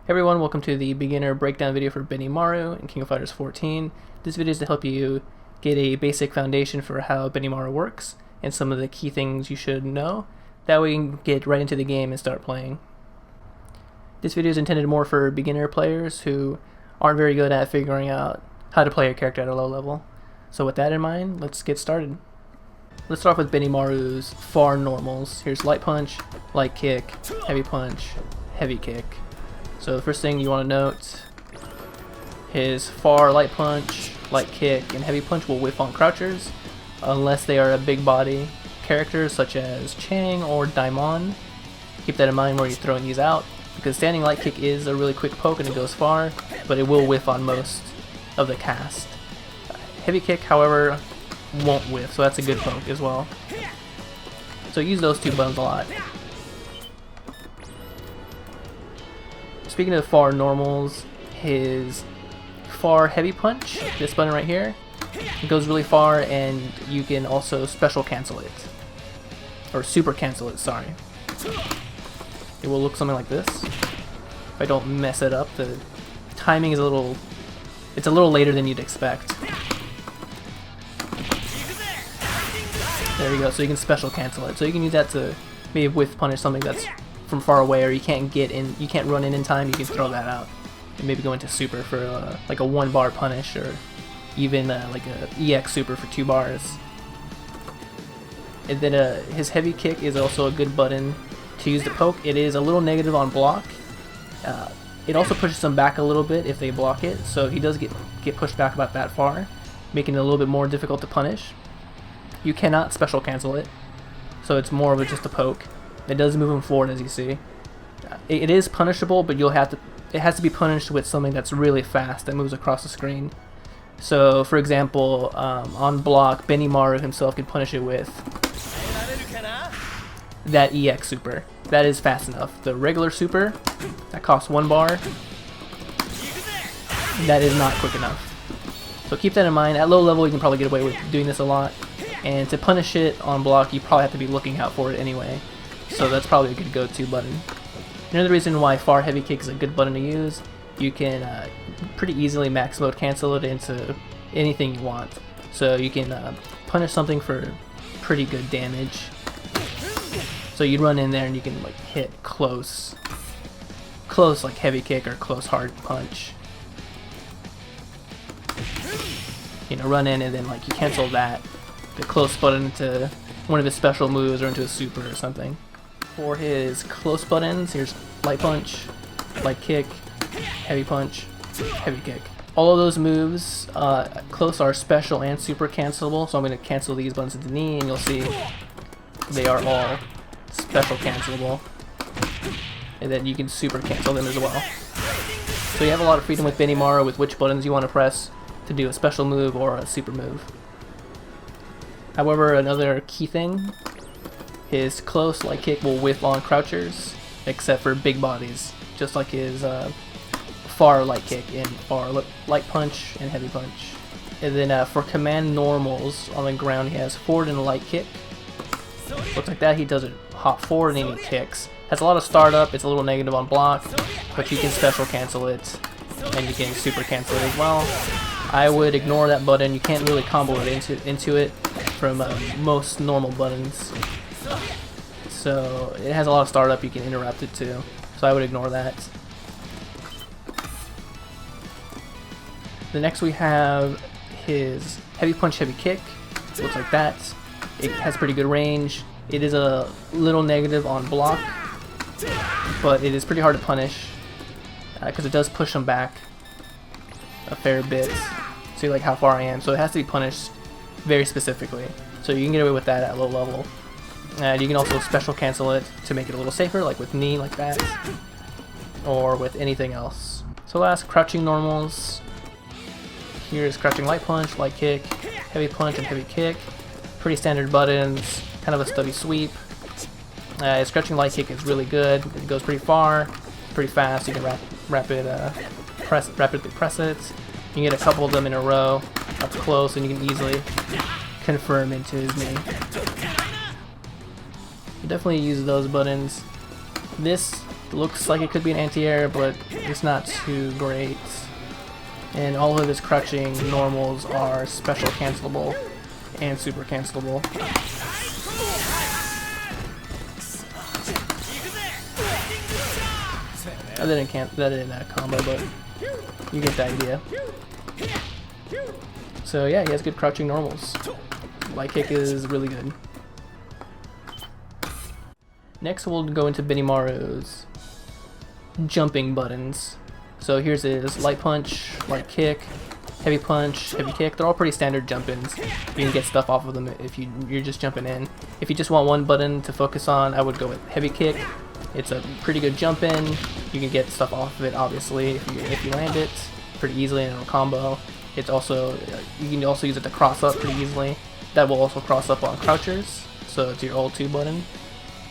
Hey everyone, welcome to the beginner breakdown video for Benimaru in King of Fighters 14. This video is to help you get a basic foundation for how Benimaru works and some of the key things you should know. That way you can get right into the game and start playing. This video is intended more for beginner players who aren't very good at figuring out how to play a character at a low level. So with that in mind, let's get started. Let's start off with Benimaru's far normals. Here's light punch, light kick, heavy punch, heavy kick. So the first thing you want to note, his far light punch, light kick, and heavy punch will whiff on crouchers unless they are a big body character such as Chang or Daimon. Keep that in mind when you're throwing these out, because standing light kick is a really quick poke and it goes far, but it will whiff on most of the cast. Heavy kick, however, won't whiff, so that's a good poke as well. So use those two buttons a lot. Speaking of far normals, his far heavy punch, this button right here, it goes really far, and you can also special cancel it. Or super cancel it, sorry. It will look something like this. If I don't mess it up, the timing is a little later than you'd expect. There you go, so you can special cancel it. So you can use that to maybe whiff punish something that's from far away, or you can't get in, you can't run in time. You can throw that out and maybe go into super for like a 1-bar punish, or even like a EX super for 2 bars. And then his heavy kick is also a good button to use to poke. It is a little negative on block. It also pushes them back a little bit if they block it, so he does get pushed back about that far, making it a little bit more difficult to punish. You cannot special cancel it, so it's more of just a poke. It does move him forward, as you see. It is punishable, but it has to be punished with something that's really fast that moves across the screen. So, for example, on block, Benimaru himself can punish it with that EX super. That is fast enough. The regular super, that costs 1 bar, that is not quick enough. So keep that in mind. At low level, you can probably get away with doing this a lot. And to punish it on block, you probably have to be looking out for it anyway. So that's probably a good go-to button. Another reason why far heavy kick is a good button to use, you can pretty easily MacLeod cancel it into anything you want. So you can punish something for pretty good damage. So you'd run in there and you can like hit close like heavy kick or close hard punch. You know, run in and then like you cancel that, the close button, into one of his special moves or into a super or something. For his close buttons, here's light punch, light kick, heavy punch, heavy kick. All of those moves, close, are special and super cancelable, so I'm going to cancel these buttons at the knee, and you'll see they are all special cancelable. And then you can super cancel them as well. So you have a lot of freedom with Benimaru with which buttons you want to press to do a special move or a super move. However, another key thing, his close light kick will whiff on crouchers, except for big bodies, just like his far light kick and far light punch and heavy punch. And then for command normals on the ground, he has forward and light kick. Looks like that. He does it hop forward and he kicks. Has a lot of startup. It's a little negative on block, but you can special cancel it and you can super cancel it as well. I would ignore that button. You can't really combo it into it from most normal buttons. So it has a lot of startup, you can interrupt it too. So I would ignore that. The next we have his heavy punch, heavy kick. Looks like that. It has pretty good range. It is a little negative on block, but it is pretty hard to punish because it does push him back a fair bit. See like how far I am. So it has to be punished very specifically. So you can get away with that at low level. And you can also special cancel it to make it a little safer, like with knee, like that, or with anything else. So last, crouching normals. Here's crouching light punch, light kick, heavy punch, and heavy kick. Pretty standard buttons, kind of a stubby sweep. His crouching light kick is really good. It goes pretty far, pretty fast. You can rapidly press it. You can get a couple of them in a row up close, and you can easily confirm into his knee. Definitely use those buttons. This Looks like it could be an anti-air, but it's not too great. And all of his crouching normals are special cancelable and super cancelable. That didn't combo, but you get the idea. So yeah, he has good crouching normals. Light kick is really good. Next we'll go into Benimaru's jumping buttons. So here's his light punch, light kick, heavy punch, heavy kick. They're all pretty standard jump-ins. You can get stuff off of them if you're just jumping in. If you just want one button to focus on, I would go with heavy kick. It's a pretty good jump-in. You can get stuff off of it, obviously, if you land it pretty easily in a combo. It's also you can also use it to cross up pretty easily. That will also cross up on crouchers, so it's your L2 button.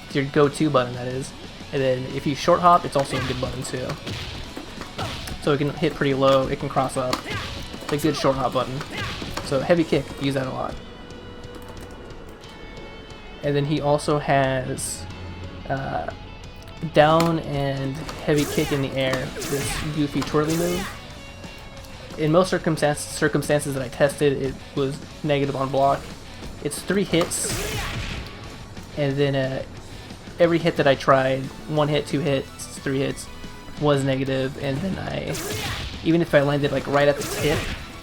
It's your go-to button, that is. And then if you short hop, it's also a good button too. So it can hit pretty low, it can cross up. It's a good short hop button. So heavy kick, use that a lot. And then he also has down and heavy kick in the air, this goofy twirly move. In most circumstances that I tested, it was negative on block. It's 3 hits, and then every hit that I tried, 1 hit, 2 hits, 3 hits, was negative, and then even if I landed like right at the tip,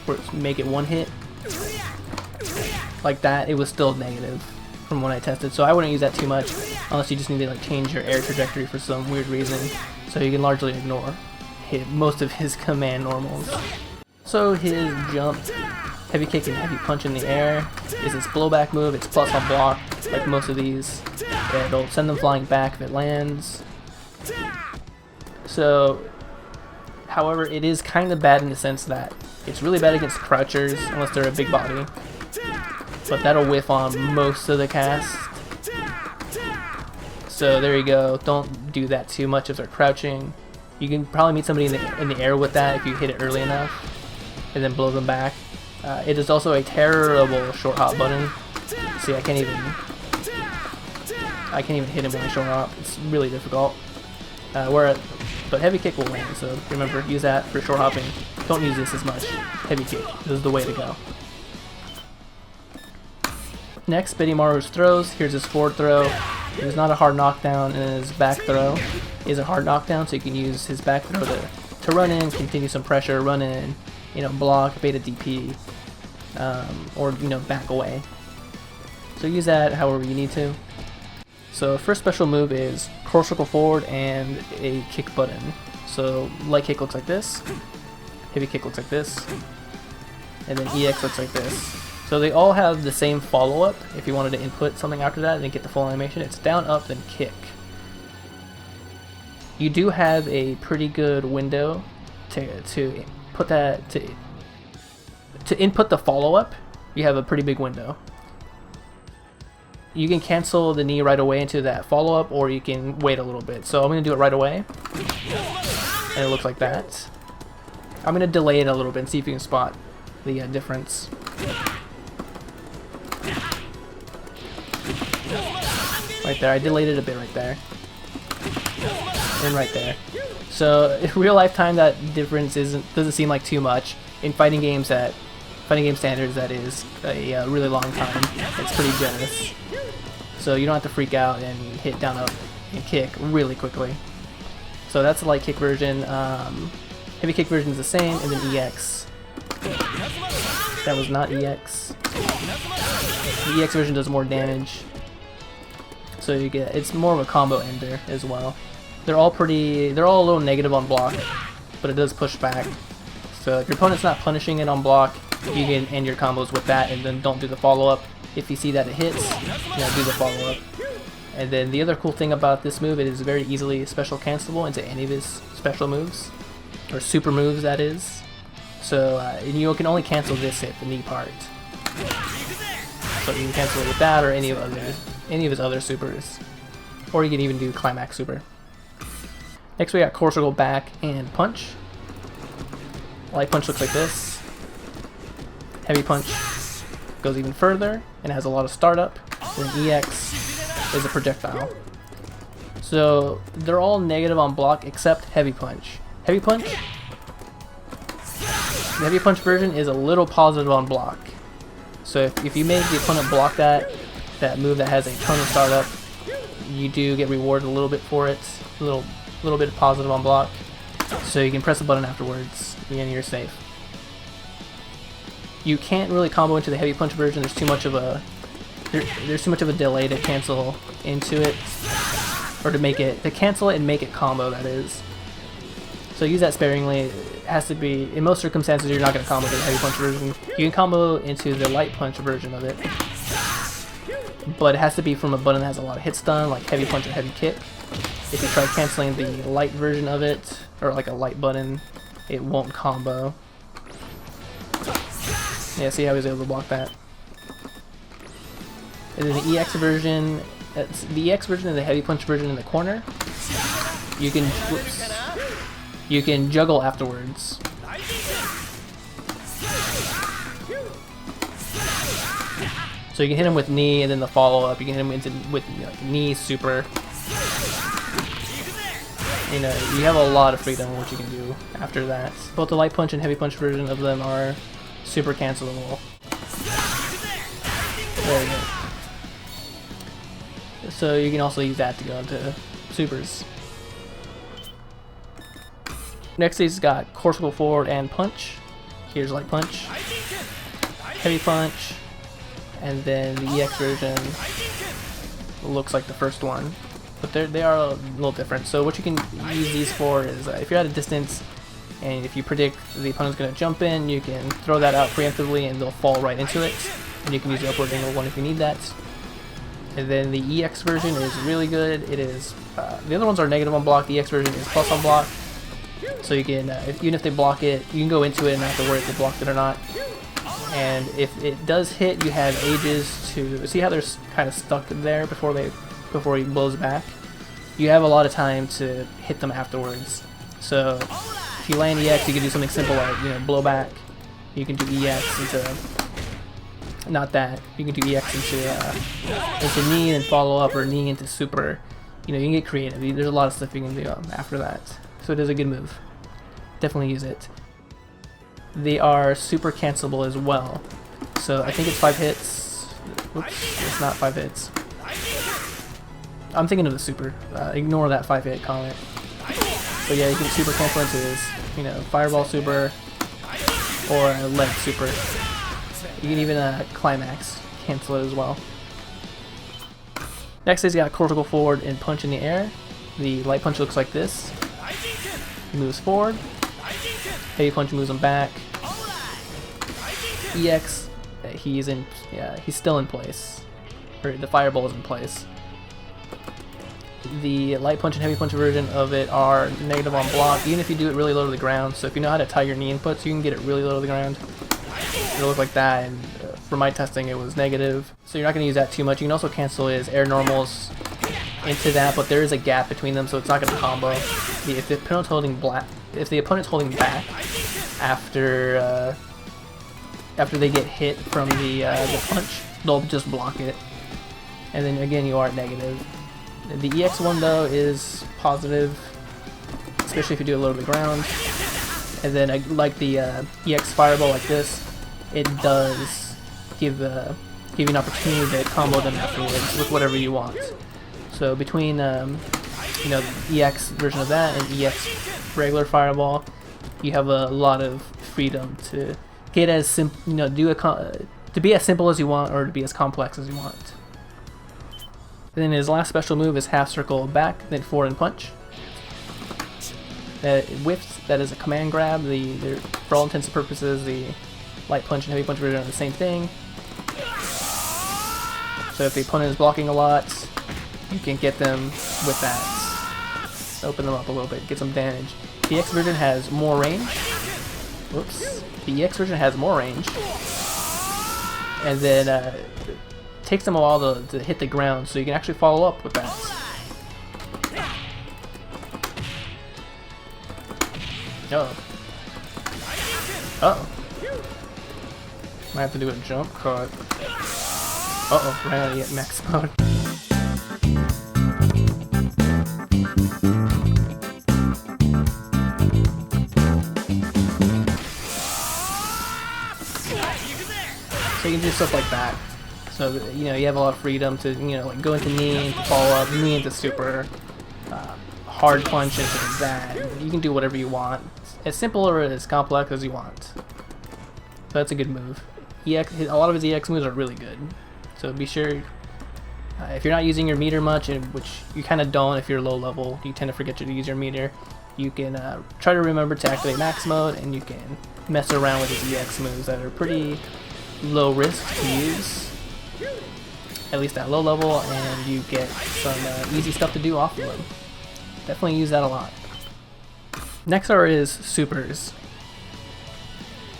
or make it 1 hit, like that, it was still negative from when I tested. So I wouldn't use that too much, unless you just need to like change your air trajectory for some weird reason. So you can largely ignore most of his command normals. So his jump, heavy kick and heavy punch in the air is his blowback move. It's plus on block, like most of these. It'll send them flying back if it lands. So, however, it is kind of bad in the sense that it's really bad against crouchers, unless they're a big body. But that'll whiff on most of the cast. So there you go. Don't do that too much if they're crouching. You can probably meet somebody in the air with that if you hit it early enough, and then blow them back. It is also a terrible short hop button. See, I can't even hit him when I short hop. It's really difficult. But heavy kick will land, so remember, use that for short hopping. Don't use this as much. Heavy kick, this is the way to go. Next, Benimaru's throws. Here's his forward throw. It is not a hard knockdown, and his back throw is a hard knockdown, so you can use his back throw to run in, continue some pressure, run in, block, beta DP, or back away. So use that however you need to. So first special move is core circle forward and a kick button. So light kick looks like this, heavy kick looks like this, and then EX looks like this. So they all have the same follow-up. If you wanted to input something after that and get the full animation, it's down, up, then kick. You do have a pretty good window to put that to input the follow-up. You have a pretty big window. You can cancel the knee right away into that follow-up, or you can wait a little bit. So I'm going to do it right away, and it looks like that. I'm going to delay it a little bit and see if you can spot the difference. Right there, I delayed it a bit right there. And right there. So in real life time, that difference doesn't seem like too much. In fighting game standards, that is a really long time. It's pretty generous. So you don't have to freak out and hit down, up, and kick really quickly. So that's the light kick version. Heavy kick version is the same, and then EX. That was not EX. The EX version does more damage. So it's more of a combo ender as well. They're all a little negative on block, but it does push back. So if your opponent's not punishing it on block, you can end your combos with that, and then don't do the follow-up. If you see that it hits, do the follow-up. And then the other cool thing about this move, it is very easily special cancelable into any of his special moves, or super moves, that is. So you can only cancel this hit, the knee part. So you can cancel it with that or any of his other supers, or you can even do Climax super. Next we got core circle back and punch. Light punch looks like this. Heavy punch goes even further and has a lot of startup. Then EX is a projectile. So they're all negative on block except Heavy Punch. Heavy Punch, the Heavy Punch version is a little positive on block. So if you make the opponent block that move that has a ton of startup, you do get rewarded a little bit for it, a little bit positive on block. So you can press the button afterwards and you're safe. You can't really combo into the Heavy Punch version. There's too much of a delay to cancel into it, or to cancel it and make it combo, that is. So use that sparingly. It has to be, in most circumstances you're not going to combo the Heavy Punch version. You can combo into the Light Punch version of it, but it has to be from a button that has a lot of hit stun, like Heavy Punch or Heavy Kick. If you try canceling the light version of it, or like a light button, it won't combo. Yeah, see how he was able to block that. And then the EX version, the EX version and the Heavy Punch version in the corner, you can juggle afterwards. So you can hit him with knee and then the follow up. You can hit him with like, knee super. You know, you have a lot of freedom in what you can do after that. Both the Light Punch and Heavy Punch version of them are super cancelable. There you go. So you can also use that to go into supers. Next he's got Corsical Forward and Punch. Here's Light Punch, Heavy Punch, and then the EX version looks like the first one. But they are a little different. So what you can use these for is if you're at a distance and if you predict the opponent's going to jump in, you can throw that out preemptively and they'll fall right into it. And you can use the upward angle one if you need that. And then the EX version is really good. It is the other ones are negative on block. The EX version is plus on block. So you can even if they block it, you can go into it and not have to worry if they blocked it or not. And if it does hit, you have ages to see how they're kind of stuck there before he blows back. You have a lot of time to hit them afterwards. So if you land EX, you can do something simple like blow back. You can do EX into not that. You can do EX into knee and follow up, or knee into super. You can get creative. There's a lot of stuff you can do after that. So it is a good move. Definitely use it. They are super cancelable as well. So I think it's 5 hits. Oops, it's not 5 hits. I'm thinking of the super. Ignore that 5-hit comment. But yeah, you can super cancel into his, fireball super or lead super. You can even Climax cancel it as well. Next he's got Cortical Forward and Punch in the air. The Light Punch looks like this. He moves forward. Heavy Punch moves him back. EX, he's still in place. Or the fireball is in place. The Light Punch and Heavy Punch version of it are negative on block, even if you do it really low to the ground. So if you know how to tie your knee inputs, you can get it really low to the ground. It'll look like that, and for my testing it was negative. So you're not going to use that too much. You can also cancel his air normals into that, but there is a gap between them, so it's not going to combo. If the opponent's holding back after they get hit from the punch, they'll just block it. And then again, you are negative. The EX one though is positive, especially if you do it low to the ground. And then like the EX fireball like this, it does give you an opportunity to combo them afterwards with whatever you want. So between the EX version of that and EX regular fireball, you have a lot of freedom to get as to be as simple as you want or to be as complex as you want. And then his last special move is half circle back, then forward and punch. Whiffs, that is a command grab. For all intents and purposes, the Light Punch and Heavy Punch version are the same thing. So if the opponent is blocking a lot, you can get them with that. Open them up a little bit, get some damage. The EX version has more range. Whoops. The EX version has more range. And then takes them a while to hit the ground, so you can actually follow up with that. Uh-oh. Might have to do a jump cut. Uh-oh, ran out of max mode. So you can do stuff like that. So you know, you have a lot of freedom to, you know, like go into knee, into follow up, knee into super, hard punch into that. You can do whatever you want, as simple or as complex as you want. So that's a good move. EX, a lot of his EX moves are really good. So be sure, if you're not using your meter much, which you kind of don't if you're low level, you tend to forget to use your meter. You can try to remember to activate max mode, and you can mess around with his EX moves that are pretty low risk to use, at least at low level, and you get some easy stuff to do off of them. Definitely use that a lot. Next are his supers.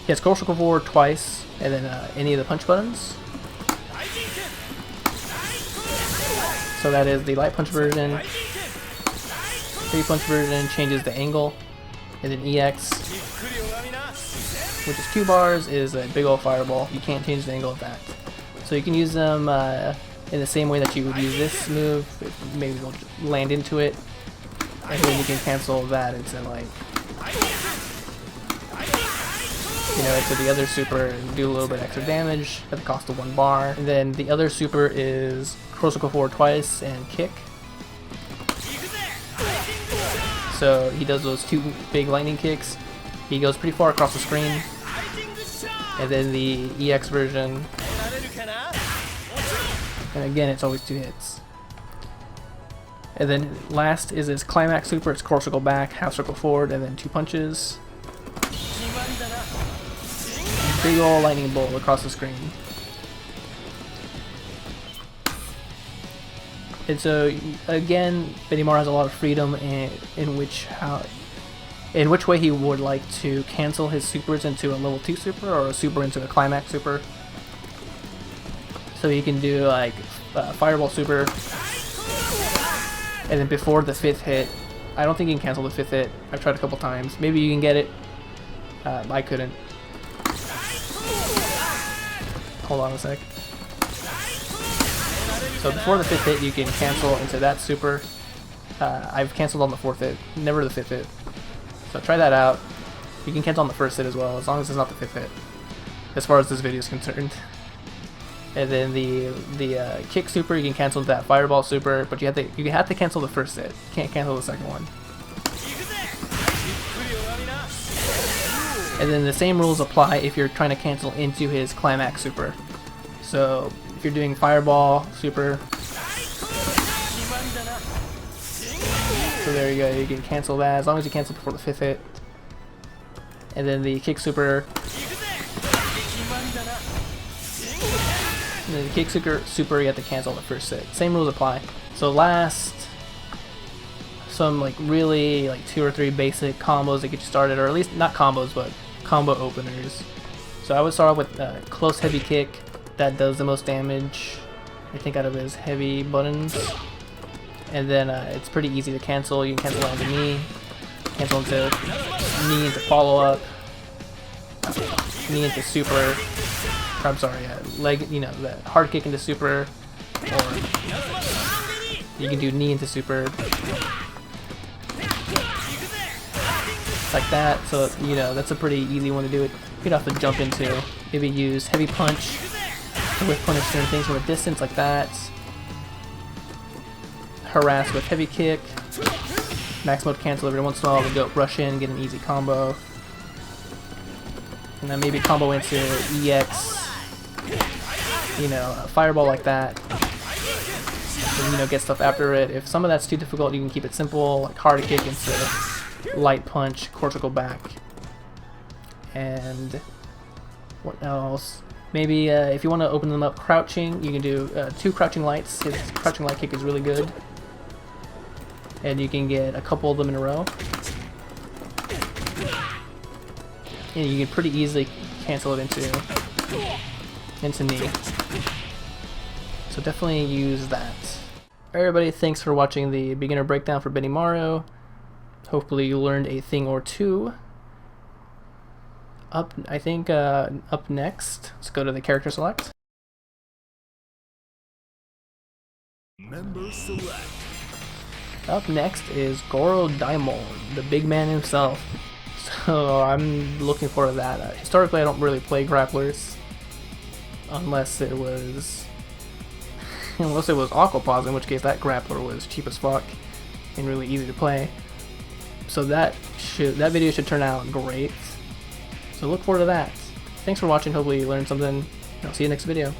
He has crucial forward twice, and then any of the punch buttons. So that is the light punch version. Heavy punch version changes the angle, and then EX, which is 2 bars, is a big old fireball. You can't change the angle of that. So you can use them in the same way that you would use this move. Maybe they'll land into it, and then you can cancel that into, like, you know, to the other super and do a little bit extra damage at the cost of 1 bar. And then the other super is crucial forward twice and kick. So he does those 2 big lightning kicks. He goes pretty far across the screen. And then the EX version, and again it's always 2 hits. And then last is his Climax super. It's core circle back, half circle forward, and then 2 punches. Big ol' lightning bolt across the screen. And so again, Benimaru has a lot of freedom in which way he would like to cancel his supers into a level 2 super or a super into a Climax super. So you can do like Fireball super, and then before the 5th hit, I don't think you can cancel the 5th hit. I've tried a couple times. Maybe you can get it. I couldn't. Hold on a sec. So before the 5th hit, you can cancel into that super. I've canceled on the 4th hit, never the 5th hit. So try that out. You can cancel on the 1st hit as well, as long as it's not the 5th hit, as far as this video is concerned. And then the kick super, you can cancel into that fireball super, but you have to cancel the 1st hit. You can't cancel the 2nd one. And then the same rules apply if you're trying to cancel into his Climax super. So if you're doing fireball super, so there you go, you can cancel that as long as you cancel before the 5th hit. And then the kick super, and then the kick super, you have to cancel on the 1st hit. Same rules apply. So last, some like really like 2 or 3 basic combos that get you started, or at least not combos, but combo openers. So I would start off with close heavy kick. That does the most damage, I think, out of his heavy buttons. And then it's pretty easy to cancel. You can cancel onto knee, cancel into knee into follow up, knee into super. I'm sorry, leg. You know, the hard kick into super, or you can do knee into super. Like that, so you know that's a pretty easy one to do it. You don't have to jump into. Maybe use heavy punch to whiff punish certain things from a distance like that. Harass with heavy kick. Max mode cancel every once in a while to go rush in, get an easy combo. And then maybe combo into EX. You know, a fireball like that. And, you know, get stuff after it. If some of that's too difficult, you can keep it simple, like hard kick into light punch, cortical back, and what else? Maybe if you want to open them up crouching, you can do 2 crouching lights. His crouching light kick is really good, and you can get a couple of them in a row. And you can pretty easily cancel it into knee. So definitely use that. Alright everybody, thanks for watching the beginner breakdown for Benimaru. Hopefully you learned a thing or two. Up next, let's go to the character select. Member select. Up next is Daimon, the big man himself. So I'm looking forward to that. Historically, I don't really play grapplers. unless it was Aquapause, in which case that grappler was cheap as fuck and really easy to play. So that video should turn out great. So look forward to that. Thanks for watching. Hopefully you learned something. I'll see you next video.